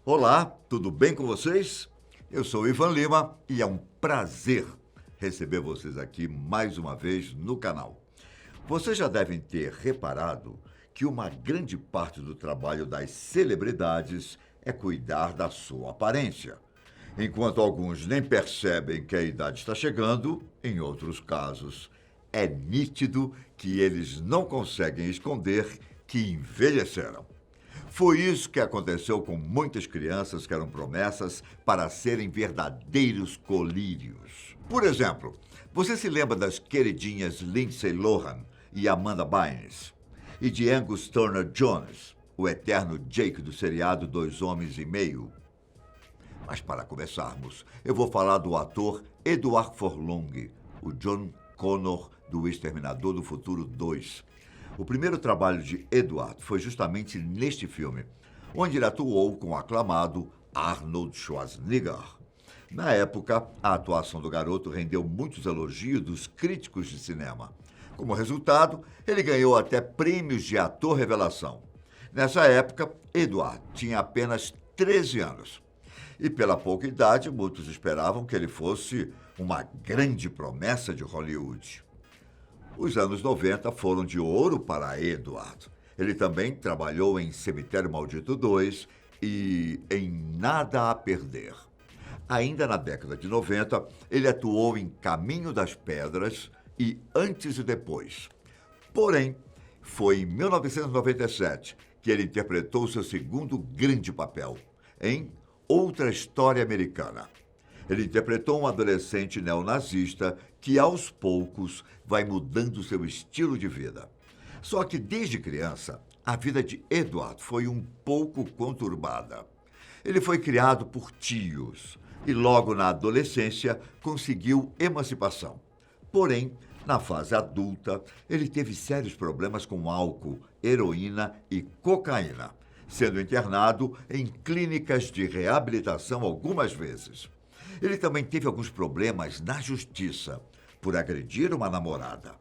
Olá, tudo bem com vocês? Eu sou Ivan Lima e é um prazer receber vocês aqui mais uma vez no canal. Vocês já devem ter reparado que uma grande parte do trabalho das celebridades é cuidar da sua aparência. Enquanto alguns nem percebem que a idade está chegando, em outros casos, é nítido que eles não conseguem esconder que envelheceram. Foi isso que aconteceu com muitas crianças que eram promessas para serem verdadeiros colírios. Por exemplo, você se lembra das queridinhas Lindsay Lohan e Amanda Bynes? E de Angus Turner Jones, o eterno Jake do seriado Dois Homens e Meio? Mas para começarmos, eu vou falar do ator Edward Furlong, o John Connor do Exterminador do Futuro 2. O primeiro trabalho de Edward foi justamente neste filme, onde ele atuou com o aclamado Arnold Schwarzenegger. Na época, a atuação do garoto rendeu muitos elogios dos críticos de cinema. Como resultado, ele ganhou até prêmios de ator revelação. Nessa época, Edward tinha apenas 13 anos. E pela pouca idade, muitos esperavam que ele fosse uma grande promessa de Hollywood. Os anos 90 foram de ouro para Edward. Ele também trabalhou em Cemitério Maldito 2 e em Nada a Perder. Ainda na década de 90, ele atuou em Caminho das Pedras e Antes e Depois. Porém, foi em 1997 que ele interpretou seu segundo grande papel, em Outra História Americana. Ele interpretou um adolescente neonazista que, aos poucos, vai mudando seu estilo de vida. Só que, desde criança, a vida de Edward foi um pouco conturbada. Ele foi criado por tios e, logo na adolescência, conseguiu emancipação. Porém, na fase adulta, ele teve sérios problemas com álcool, heroína e cocaína, sendo internado em clínicas de reabilitação algumas vezes. Ele também teve alguns problemas na justiça por agredir uma namorada.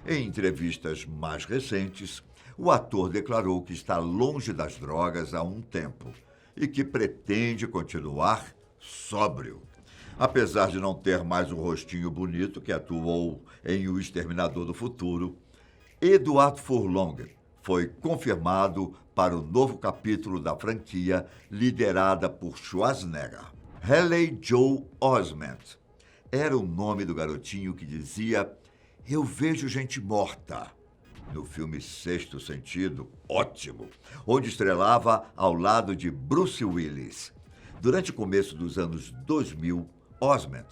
Em entrevistas mais recentes, o ator declarou que está longe das drogas há um tempo e que pretende continuar sóbrio. Apesar de não ter mais o rostinho bonito que atuou em O Exterminador do Futuro, Edward Furlong foi confirmado para o novo capítulo da franquia liderada por Schwarzenegger. Haley Joel Osment era o nome do garotinho que dizia "Eu vejo gente morta" no filme Sexto Sentido, ótimo, onde estrelava ao lado de Bruce Willis. Durante o começo dos anos 2000, Osment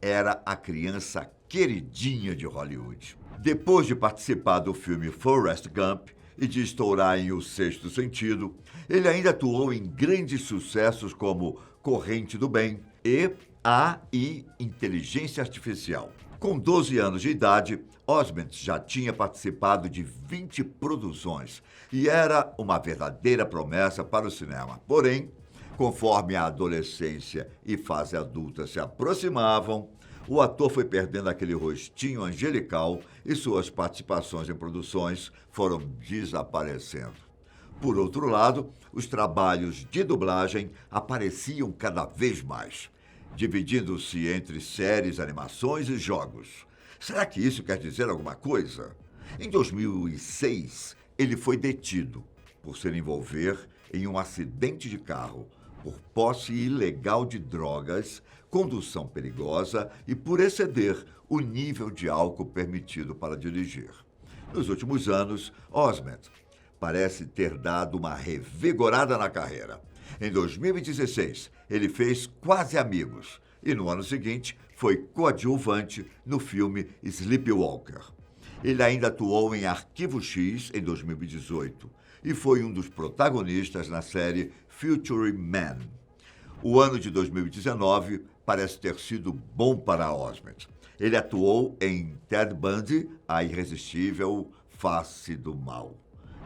era a criança queridinha de Hollywood. Depois de participar do filme Forrest Gump e de estourar em O Sexto Sentido, ele ainda atuou em grandes sucessos como Corrente do Bem e AI Inteligência Artificial. Com 12 anos de idade, Osment já tinha participado de 20 produções e era uma verdadeira promessa para o cinema. Porém, conforme a adolescência e fase adulta se aproximavam, o ator foi perdendo aquele rostinho angelical e suas participações em produções foram desaparecendo. Por outro lado, os trabalhos de dublagem apareciam cada vez mais, dividindo-se entre séries, animações e jogos. Será que isso quer dizer alguma coisa? Em 2006, ele foi detido por se envolver em um acidente de carro, por posse ilegal de drogas, condução perigosa e por exceder o nível de álcool permitido para dirigir. Nos últimos anos, Osment parece ter dado uma revigorada na carreira. Em 2016, ele fez Quase Amigos e no ano seguinte foi coadjuvante no filme Sleepwalker. Ele ainda atuou em Arquivo X em 2018 e foi um dos protagonistas na série Future Man. O ano de 2019 parece ter sido bom para Osment. Ele atuou em Ted Bundy, a irresistível Face do Mal,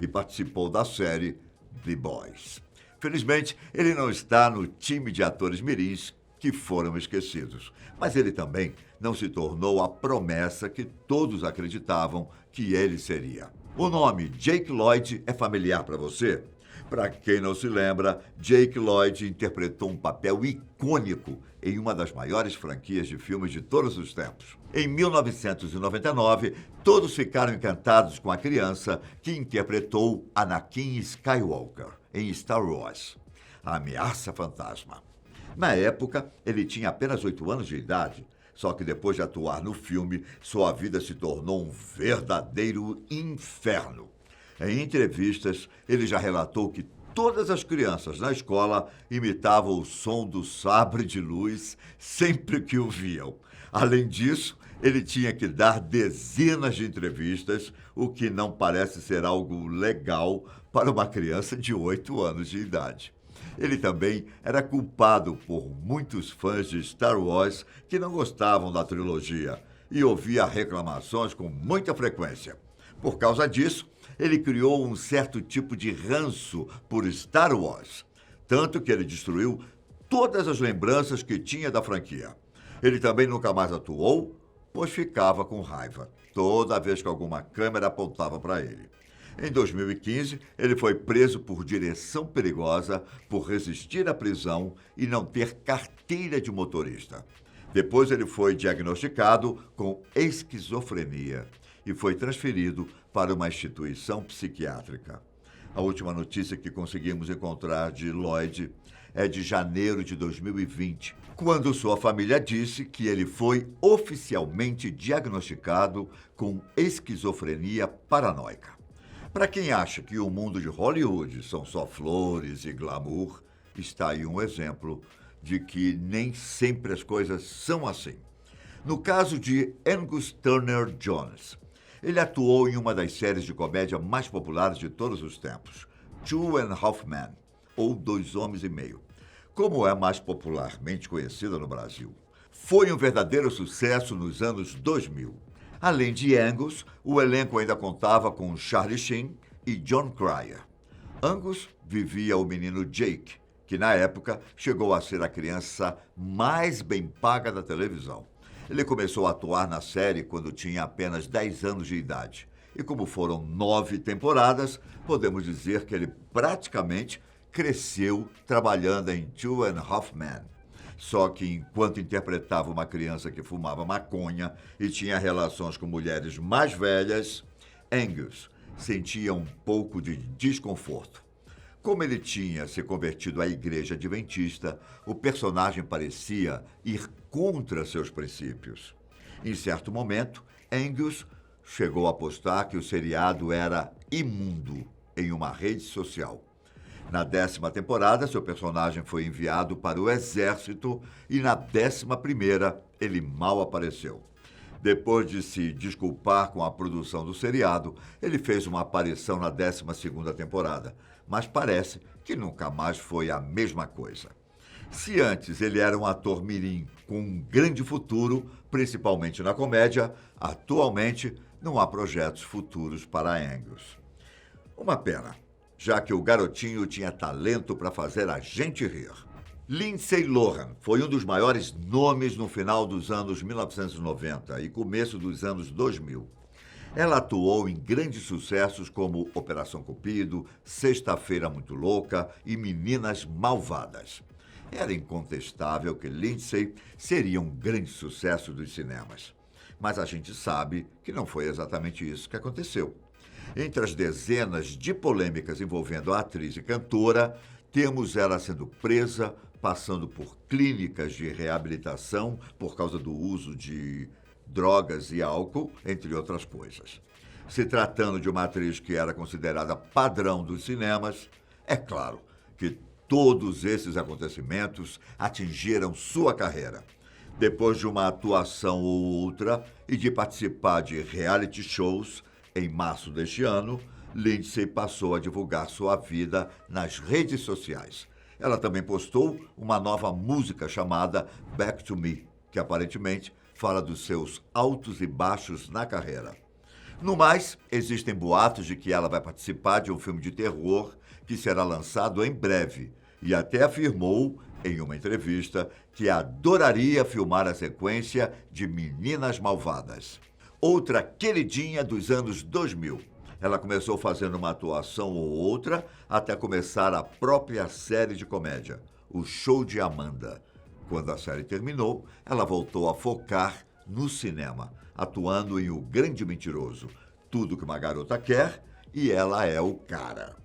e participou da série The Boys. Felizmente, ele não está no time de atores mirins que foram esquecidos, mas ele também não se tornou a promessa que todos acreditavam que ele seria. O nome Jake Lloyd é familiar para você? Para quem não se lembra, Jake Lloyd interpretou um papel icônico em uma das maiores franquias de filmes de todos os tempos. Em 1999, todos ficaram encantados com a criança que interpretou Anakin Skywalker em Star Wars, A Ameaça Fantasma. Na época, ele tinha apenas 8 anos de idade, só que depois de atuar no filme, sua vida se tornou um verdadeiro inferno. Em entrevistas, ele já relatou que todas as crianças na escola imitavam o som do sabre de luz sempre que o viam. Além disso, ele tinha que dar dezenas de entrevistas, o que não parece ser algo legal para uma criança de 8 anos de idade. Ele também era culpado por muitos fãs de Star Wars que não gostavam da trilogia e ouvia reclamações com muita frequência. Por causa disso, ele criou um certo tipo de ranço por Star Wars, tanto que ele destruiu todas as lembranças que tinha da franquia. Ele também nunca mais atuou, pois ficava com raiva toda vez que alguma câmera apontava para ele. Em 2015, ele foi preso por direção perigosa, por resistir à prisão e não ter carteira de motorista. Depois ele foi diagnosticado com esquizofrenia e foi transferido para uma instituição psiquiátrica. A última notícia que conseguimos encontrar de Lloyd é de janeiro de 2020, quando sua família disse que ele foi oficialmente diagnosticado com esquizofrenia paranoica. Para quem acha que o mundo de Hollywood são só flores e glamour, está aí um exemplo de que nem sempre as coisas são assim. No caso de Angus Turner Jones, ele atuou em uma das séries de comédia mais populares de todos os tempos, Two and a Half Men, ou Dois Homens e Meio, como é mais popularmente conhecida no Brasil. Foi um verdadeiro sucesso nos anos 2000. Além de Angus, o elenco ainda contava com Charlie Sheen e John Cryer. Angus vivia o menino Jake, que na época chegou a ser a criança mais bem paga da televisão. Ele começou a atuar na série quando tinha apenas 10 anos de idade. E como foram 9 temporadas, podemos dizer que ele praticamente cresceu trabalhando em Two and a Half Men. Só que enquanto interpretava uma criança que fumava maconha e tinha relações com mulheres mais velhas, Angus sentia um pouco de desconforto. Como ele tinha se convertido à igreja adventista, o personagem parecia ir contra seus princípios. Em certo momento, Angus chegou a postar que o seriado era imundo em uma rede social. Na 10ª temporada, seu personagem foi enviado para o exército e na 11ª ele mal apareceu. Depois de se desculpar com a produção do seriado, ele fez uma aparição na 12ª temporada, mas parece que nunca mais foi a mesma coisa. Se antes ele era um ator mirim com um grande futuro, principalmente na comédia, atualmente não há projetos futuros para Angus. Uma pena, já que o garotinho tinha talento para fazer a gente rir. Lindsay Lohan foi um dos maiores nomes no final dos anos 1990 e começo dos anos 2000. Ela atuou em grandes sucessos como Operação Cupido, Sexta-feira Muito Louca e Meninas Malvadas. Era incontestável que Lindsay seria um grande sucesso dos cinemas. Mas a gente sabe que não foi exatamente isso que aconteceu. Entre as dezenas de polêmicas envolvendo a atriz e cantora, temos ela sendo presa, passando por clínicas de reabilitação por causa do uso de drogas e álcool, entre outras coisas. Se tratando de uma atriz que era considerada padrão dos cinemas, é claro que todos esses acontecimentos atingiram sua carreira. Depois de uma atuação ou outra e de participar de reality shows, em março deste ano, Lindsay passou a divulgar sua vida nas redes sociais. Ela também postou uma nova música chamada Back to Me, que aparentemente fala dos seus altos e baixos na carreira. No mais, existem boatos de que ela vai participar de um filme de terror que será lançado em breve e até afirmou, em uma entrevista, que adoraria filmar a sequência de Meninas Malvadas. Outra queridinha dos anos 2000, Ela começou fazendo uma atuação ou outra até começar a própria série de comédia, O Show de Amanda. Quando a série terminou, ela voltou a focar no cinema, atuando em O Grande Mentiroso, Tudo que uma Garota Quer e Ela é o Cara.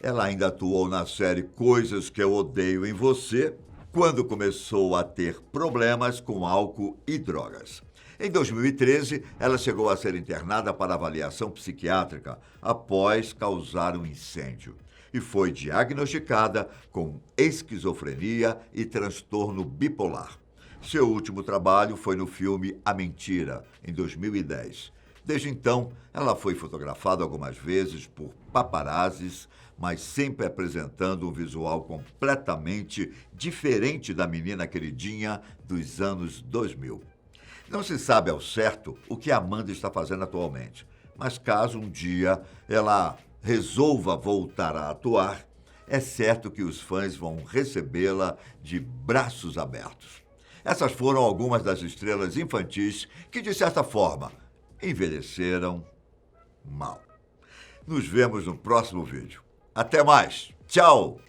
Ela ainda atuou na série Coisas que Eu Odeio em Você, quando começou a ter problemas com álcool e drogas. Em 2013, ela chegou a ser internada para avaliação psiquiátrica após causar um incêndio e foi diagnosticada com esquizofrenia e transtorno bipolar. Seu último trabalho foi no filme A Mentira, em 2010. Desde então, ela foi fotografada algumas vezes por paparazzis, mas sempre apresentando um visual completamente diferente da menina queridinha dos anos 2000. Não se sabe ao certo o que Amanda está fazendo atualmente, mas caso um dia ela resolva voltar a atuar, é certo que os fãs vão recebê-la de braços abertos. Essas foram algumas das estrelas infantis que, de certa forma, envelheceram mal. Nos vemos no próximo vídeo. Até mais. Tchau!